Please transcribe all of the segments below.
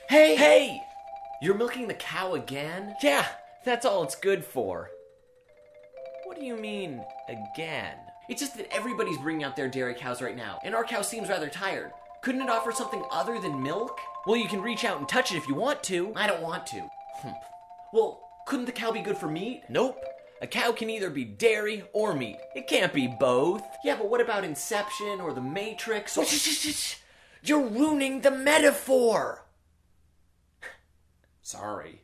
Hey! Hey! You're milking the cow again? Yeah, that's all it's good for. What do you mean, again? It's just that everybody's bringing out their dairy cows right now, and our cow seems rather tired. Couldn't it offer something other than milk? Well, you can reach out and touch it if you want to. I don't want to. Well, couldn't the cow be good for meat? Nope. A cow can either be dairy or meat. It can't be both. Yeah, but what about Inception or The Matrix or... You're ruining the metaphor! Sorry.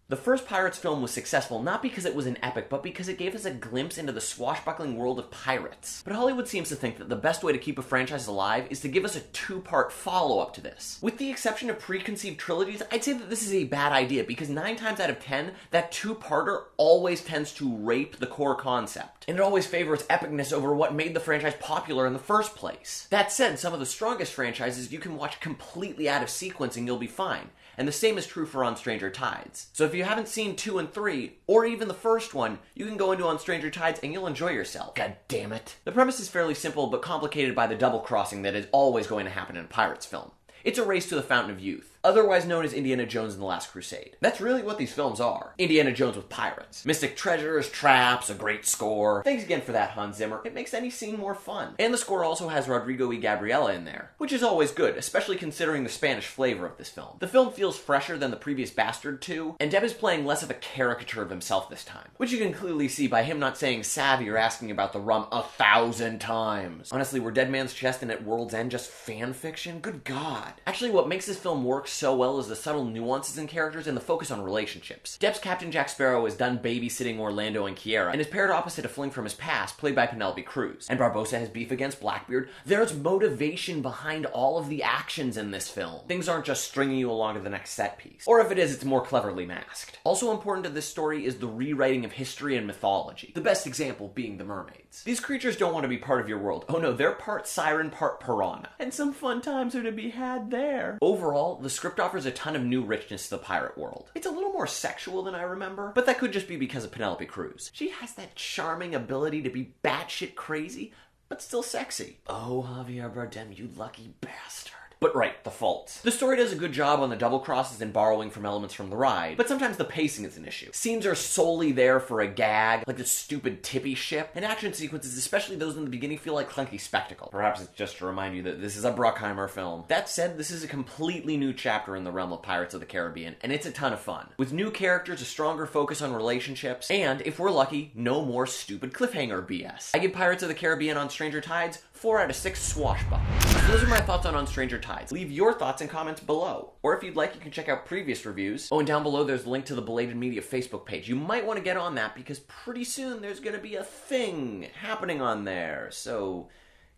The first Pirates film was successful not because it was an epic, but because it gave us a glimpse into the swashbuckling world of pirates. But Hollywood seems to think that the best way to keep a franchise alive is to give us a two-part follow-up to this. With the exception of preconceived trilogies, I'd say that this is a bad idea because 9 times out of 10, that two-parter always tends to rape the core concept. And it always favors epicness over what made the franchise popular in the first place. That said, some of the strongest franchises you can watch completely out of sequence and you'll be fine. And the same is true for On Stranger Tides. So if you haven't seen 2 and 3, or even the first one, you can go into On Stranger Tides and you'll enjoy yourself. God damn it. The premise is fairly simple, but complicated by the double crossing that is always going to happen in a Pirates film. It's a race to the Fountain of Youth, otherwise known as Indiana Jones and the Last Crusade. That's really what these films are. Indiana Jones with pirates. Mystic treasures, traps, a great score. Thanks again for that, Hans Zimmer. It makes any scene more fun. And the score also has Rodrigo y Gabriela in there, which is always good, especially considering the Spanish flavor of this film. The film feels fresher than the previous Bastard 2, and Deb is playing less of a caricature of himself this time, which you can clearly see by him not saying savvy or asking about the rum 1,000 times. Honestly, were Dead Man's Chest and At World's End just fan fiction? Good God. Actually, what makes this film work so well is the subtle nuances in characters and the focus on relationships. Depp's Captain Jack Sparrow is done babysitting Orlando and Kiera, and is paired opposite a fling from his past, played by Penelope Cruz. And Barbossa has beef against Blackbeard. There's motivation behind all of the actions in this film. Things aren't just stringing you along to the next set piece. Or if it is, it's more cleverly masked. Also important to this story is the rewriting of history and mythology. The best example being the mermaids. These creatures don't want to be part of your world. Oh no, they're part siren, part piranha. And some fun times are to be had there. Overall, the script offers a ton of new richness to the pirate world. It's a little more sexual than I remember, but that could just be because of Penelope Cruz. She has that charming ability to be batshit crazy, but still sexy. Oh, Javier Bardem, you lucky bastard. But right, the faults. The story does a good job on the double crosses and borrowing from elements from the ride, but sometimes the pacing is an issue. Scenes are solely there for a gag, like the stupid Tippy ship, and action sequences, especially those in the beginning, feel like clunky spectacle. Perhaps it's just to remind you that this is a Bruckheimer film. That said, this is a completely new chapter in the realm of Pirates of the Caribbean, and it's a ton of fun. With new characters, a stronger focus on relationships, and, if we're lucky, no more stupid cliffhanger BS. I give Pirates of the Caribbean On Stranger Tides 4 out of 6 swashbucklers. So those are my thoughts on Stranger Tides. Leave your thoughts in comments below. Or if you'd like, you can check out previous reviews. Oh, and down below there's a link to the Belated Media Facebook page. You might want to get on that because pretty soon there's going to be a thing happening on there. So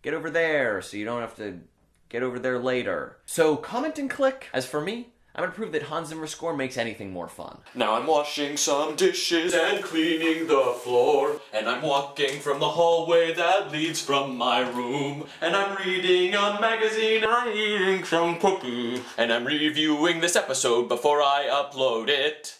get over there so you don't have to get over there later. So comment and click. As for me, I'm gonna prove that Hans Zimmer's score makes anything more fun. Now I'm washing some dishes and cleaning the floor, and I'm walking from the hallway that leads from my room, and I'm reading a magazine, and I'm eating some cookies, and I'm reviewing this episode before I upload it.